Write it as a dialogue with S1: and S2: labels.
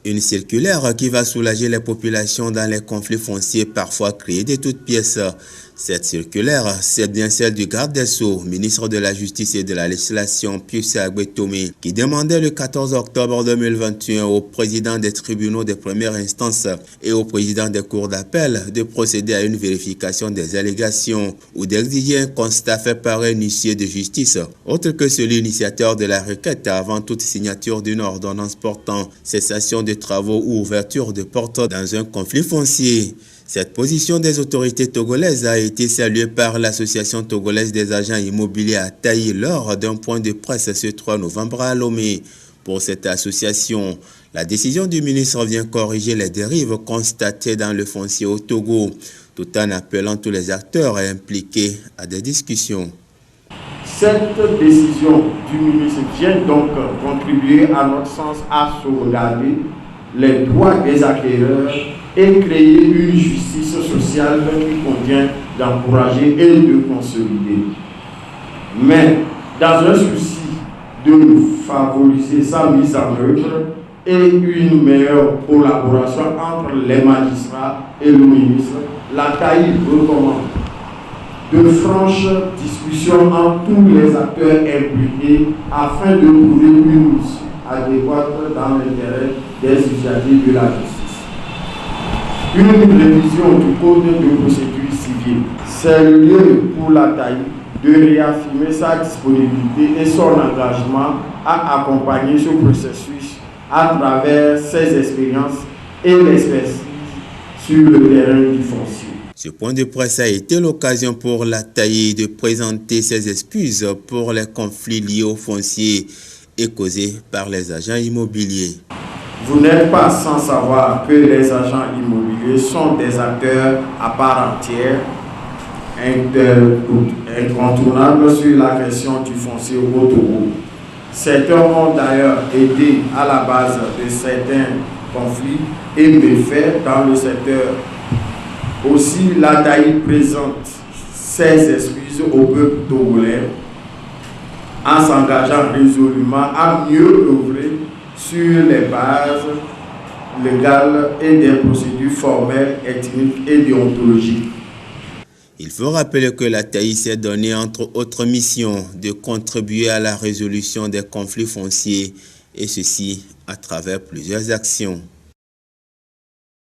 S1: Une circulaire qui va soulager les populations dans les conflits fonciers parfois créés de toutes pièces. Cette circulaire, c'est bien celle du garde des Sceaux, ministre de la Justice et de la Législation, Pius Agbetomé, qui demandait le 14 octobre 2021 au président des tribunaux de première instance et au président des cours d'appel de procéder à une vérification des allégations ou d'exiger un constat fait par un huissier de justice, autre que celui initiateur de la requête avant toute signature d'une ordonnance portant cessation de travaux ou ouverture de porte dans un conflit foncier. Cette position des autorités togolaises a été saluée par l'Association togolaise des agents immobiliers à Taï lors d'un point de presse ce 3 novembre à Lomé. Pour cette association, la décision du ministre vient corriger les dérives constatées dans le foncier au Togo, tout en appelant tous les acteurs impliqués à des discussions.
S2: Cette décision du ministre vient donc contribuer à notre sens à sauvegarder les droits des acquéreurs et créer une justice sociale qui convient d'encourager et de consolider. Mais dans un souci de favoriser sa mise en œuvre et une meilleure collaboration entre les magistrats et le ministre, la CAI recommande de franches discussions entre tous les acteurs impliqués afin de trouver une issue adéquate dans l'intérêt des usagers de la justice. Une révision du code de procédure civile, c'est le lieu pour la CAI de réaffirmer sa disponibilité et son engagement à accompagner ce processus à travers ses expériences et l'expertise sur le terrain du foncier.
S1: Ce point de presse a été l'occasion pour la CAI de présenter ses excuses pour les conflits liés au foncier et causés par les agents immobiliers.
S2: Vous n'êtes pas sans savoir que les agents immobiliers sont des acteurs à part entière, incontournables sur la question du foncier au Togo. Certains ont d'ailleurs aidé à la base de certains conflits et méfaits dans le secteur. Aussi, la CAI présente ses excuses au peuple togolais en s'engageant résolument à mieux œuvrer sur les bases légales et des procédures formelles, ethniques et déontologiques.
S1: Il faut rappeler que la CAI s'est donné entre autres missions de contribuer à la résolution des conflits fonciers et ceci à travers plusieurs actions.